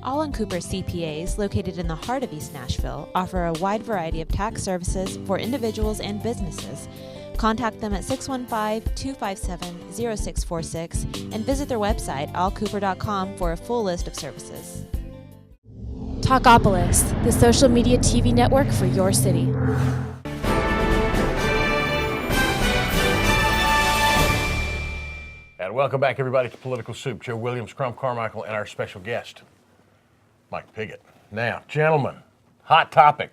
All Cooper CPAs, located in the heart of East Nashville, offer a wide variety of tax services for individuals and businesses. Contact them at 615-257-0646 and visit their website, allcooper.com, for a full list of services. Talkapolis, the social media TV network for your city. And welcome back, everybody, to Political Soup. Joe Williams, Crom Carmichael, and our special guest, Mike Piggott. Now, gentlemen, hot topic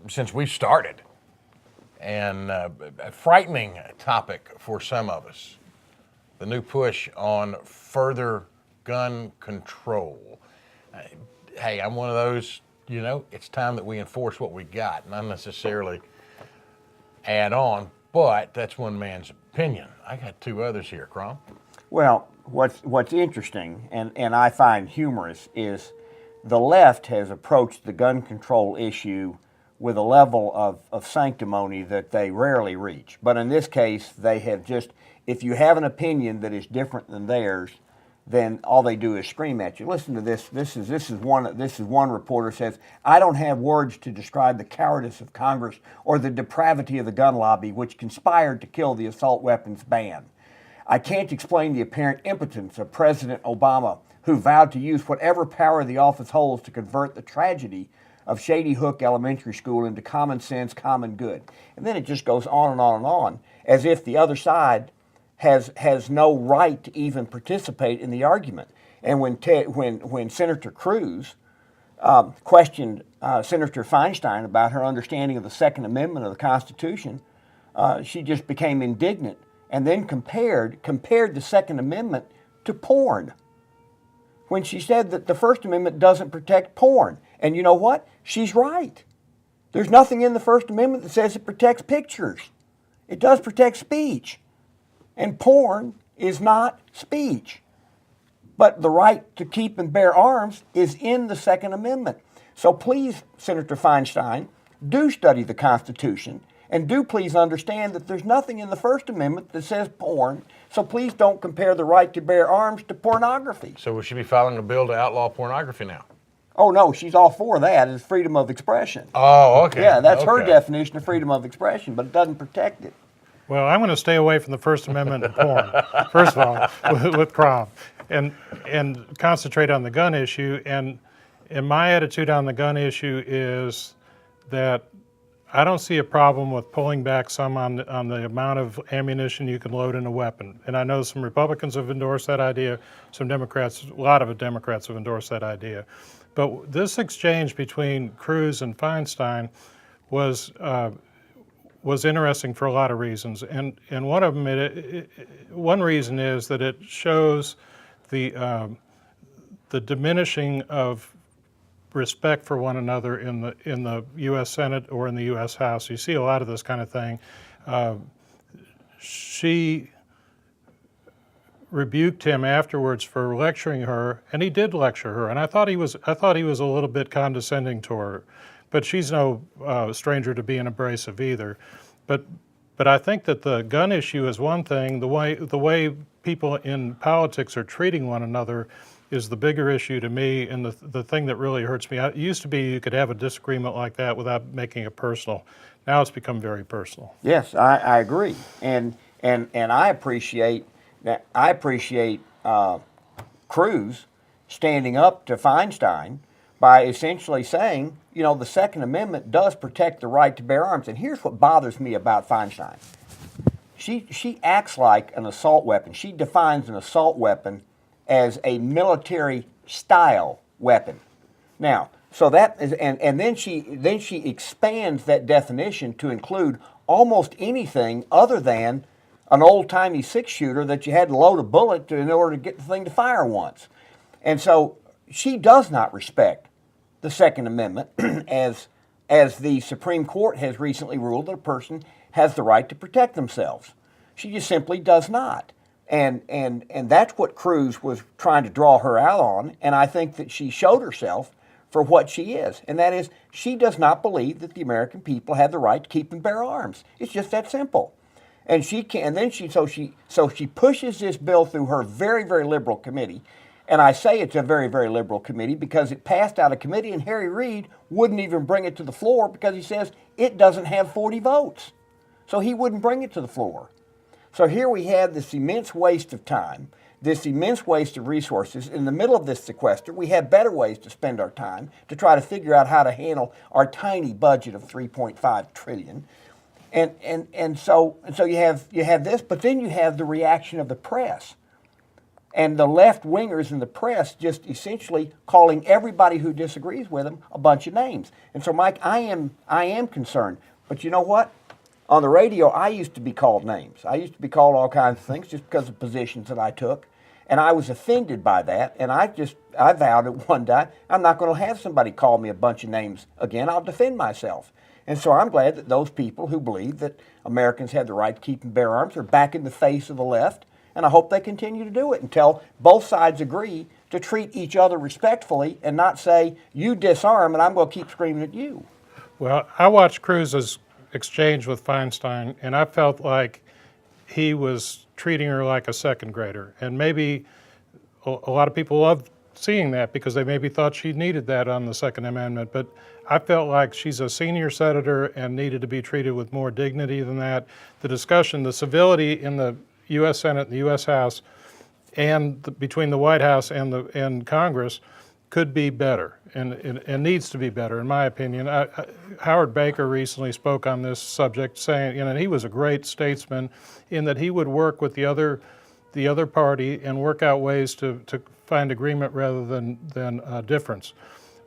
since we started, and a frightening topic for some of us, the new push on further gun control. Hey, I'm one of those, it's time that we enforce what we got, not necessarily add on, but that's one man's opinion. I got two others here, Crom. Well, what's interesting and I find humorous is the left has approached the gun control issue with a level of sanctimony that they rarely reach. But in this case, they have just, if you have an opinion that is different than theirs, then all they do is scream at you. Listen to this. This is one reporter says, "I don't have words to describe the cowardice of Congress or the depravity of the gun lobby, which conspired to kill the assault weapons ban. I can't explain the apparent impotence of President Obama, who vowed to use whatever power the office holds to convert the tragedy of Shady Hook Elementary School into common sense, common good." And then it just goes on and on and on, as if the other side has no right to even participate in the argument. And when Senator Cruz questioned Senator Feinstein about her understanding of the Second Amendment of the Constitution, she just became indignant and then compared the Second Amendment to porn, when she said that the First Amendment doesn't protect porn. And you know what? She's right. There's nothing in the First Amendment that says it protects pictures. It does protect speech. And porn is not speech. But the right to keep and bear arms is in the Second Amendment. So please, Senator Feinstein, do study the Constitution, and do please understand that there's nothing in the First Amendment that says porn, so please don't compare the right to bear arms to pornography. So we should be filing a bill to outlaw pornography now? Oh, no, she's all for that. It's freedom of expression. Oh, okay. Yeah, that's her definition of freedom of expression, but it doesn't protect it. Well, I'm going to stay away from the First Amendment and porn, first of all, with Crom, and concentrate on the gun issue. And my attitude on the gun issue is that I don't see a problem with pulling back some on the amount of ammunition you can load in a weapon. And I know some Republicans have endorsed that idea, a lot of Democrats have endorsed that idea. But this exchange between Cruz and Feinstein was interesting for a lot of reasons, and one of them, one reason is that it shows the diminishing of respect for one another in the U.S. Senate or in the U.S. House. You see a lot of this kind of thing. She rebuked him afterwards for lecturing her, and he did lecture her, and I thought he was a little bit condescending to her. But she's no stranger to being abrasive either. But I think that the gun issue is one thing. The way people in politics are treating one another is the bigger issue to me, and the thing that really hurts me. It used to be you could have a disagreement like that without making it personal. Now it's become very personal. Yes, I agree, and I appreciate that. I appreciate Cruz standing up to Feinstein by essentially saying, the Second Amendment does protect the right to bear arms. And here's what bothers me about Feinstein. She acts like an assault weapon. She defines an assault weapon as a military style weapon. Now, so that is, and then she expands that definition to include almost anything other than an old-timey six-shooter that you had to load a bullet in order to get the thing to fire once. And so she does not respect the Second Amendment, as the Supreme Court has recently ruled that a person has the right to protect themselves. She just simply does not. And that's what Cruz was trying to draw her out on, and I think that she showed herself for what she is, and that is she does not believe that the American people have the right to keep and bear arms. It's just that simple. And she pushes this bill through her very, very liberal committee, And I say it's a very, very liberal committee because it passed out of committee, and Harry Reid wouldn't even bring it to the floor because he says it doesn't have 40 votes. So he wouldn't bring it to the floor. So here we have this immense waste of time, this immense waste of resources. In the middle of this sequester, we have better ways to spend our time to try to figure out how to handle our tiny budget of $3.5 trillion. And so you have this, but then you have the reaction of the press. And the left-wingers in the press just essentially calling everybody who disagrees with them a bunch of names. And so, Mike, I am concerned. But you know what? On the radio, I used to be called names. I used to be called all kinds of things just because of positions that I took. And I was offended by that. And I vowed at one time, I'm not going to have somebody call me a bunch of names again. I'll defend myself. And so I'm glad that those people who believe that Americans have the right to keep and bear arms are back in the face of the left. And I hope they continue to do it until both sides agree to treat each other respectfully and not say, you disarm and I'm going to keep screaming at you. Well, I watched Cruz's exchange with Feinstein, and I felt like he was treating her like a second grader. And maybe a lot of people love seeing that because they maybe thought she needed that on the Second Amendment. But I felt like she's a senior senator and needed to be treated with more dignity than that. The discussion, the civility in the U.S. Senate and the U.S. House and between the White House and Congress could be better and needs to be better, in my opinion. Howard Baker recently spoke on this subject, saying, and he was a great statesman in that he would work with the other party and work out ways to find agreement rather than difference.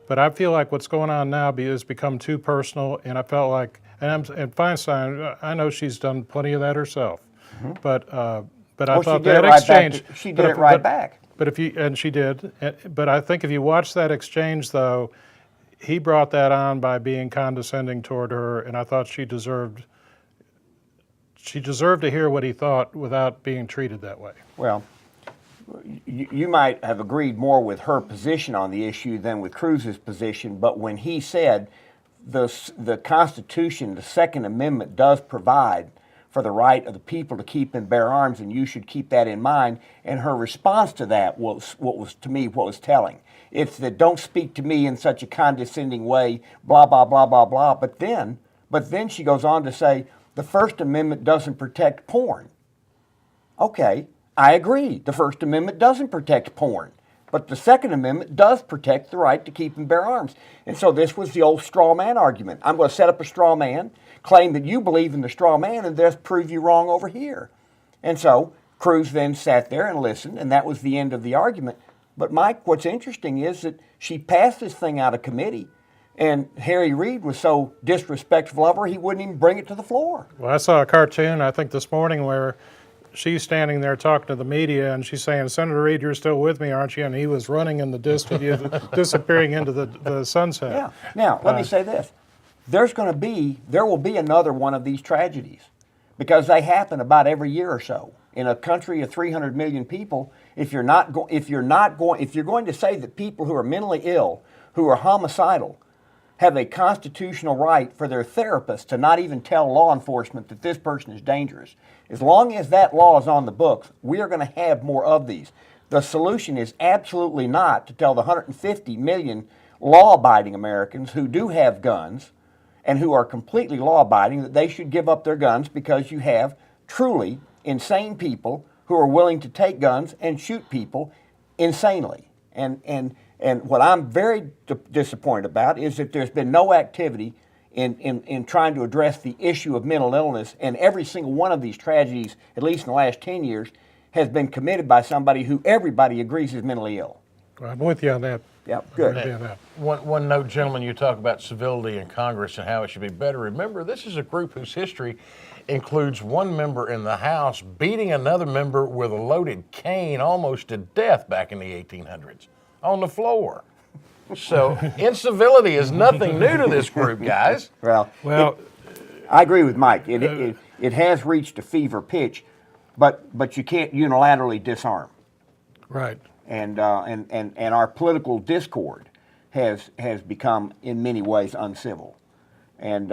But I feel like what's going on now has become too personal, and I felt like, and Feinstein, I know she's done plenty of that herself. Mm-hmm. But I thought that exchange. She did it right back. But she did. But I think if you watch that exchange, though, he brought that on by being condescending toward her, and I thought she deserved to hear what he thought without being treated that way. Well, you might have agreed more with her position on the issue than with Cruz's position, but when he said the Constitution, the Second Amendment, does provide for the right of the people to keep and bear arms, and you should keep that in mind. And her response to that was what was telling. It's that don't speak to me in such a condescending way, blah, blah, blah, blah, blah. But then she goes on to say, the First Amendment doesn't protect porn. Okay, I agree. The First Amendment doesn't protect porn. But the Second Amendment does protect the right to keep and bear arms. And so this was the old straw man argument. I'm going to set up a straw man, claim that you believe in the straw man, and just prove you wrong over here. And so Cruz then sat there and listened, and that was the end of the argument. But Mike, what's interesting is that she passed this thing out of committee, and Harry Reid was so disrespectful of her, he wouldn't even bring it to the floor. Well, I saw a cartoon, I think this morning, where she's standing there talking to the media, and she's saying, Senator Reid, you're still with me, aren't you? And he was running in the distance, disappearing into the sunset. Yeah. Now, let me say this. There will be another one of these tragedies because they happen about every year or so. In a country of 300 million people, if you're going to say that people who are mentally ill, who are homicidal, have a constitutional right for their therapist to not even tell law enforcement that this person is dangerous, as long as that law is on the books, we are going to have more of these. The solution is absolutely not to tell the 150 million law-abiding Americans who do have guns and who are completely law-abiding that they should give up their guns because you have truly insane people who are willing to take guns and shoot people insanely. And what I'm very disappointed about is that there's been no activity in trying to address the issue of mental illness, and every single one of these tragedies, at least in the last 10 years, has been committed by somebody who everybody agrees is mentally ill. Well, I'm with you on that. Yeah, good. One note, gentlemen, you talk about civility in Congress and how it should be better. Remember, this is a group whose history includes one member in the House beating another member with a loaded cane almost to death back in the 1800s on the floor. So incivility is nothing new to this group, guys. Well, I agree with Mike. It has reached a fever pitch, but you can't unilaterally disarm. Right. And our political discord has become in many ways uncivil, and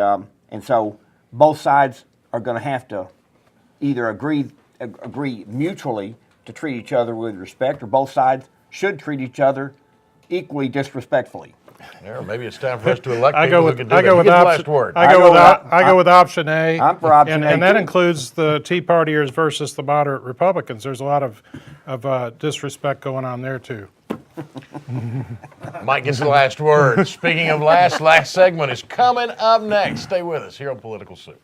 so both sides are going to have to either agree mutually to treat each other with respect, or both sides should treat each other equally disrespectfully. Yeah, maybe it's time for us to elect I people go who with can do I that. go You with get the option. last word. I go with option A. I'm for option A, and that too. includes the Tea Partiers versus the moderate Republicans. There's a lot of disrespect going on there too. Mike gets the last word. Speaking of last segment is coming up next. Stay with us here on Political Soup.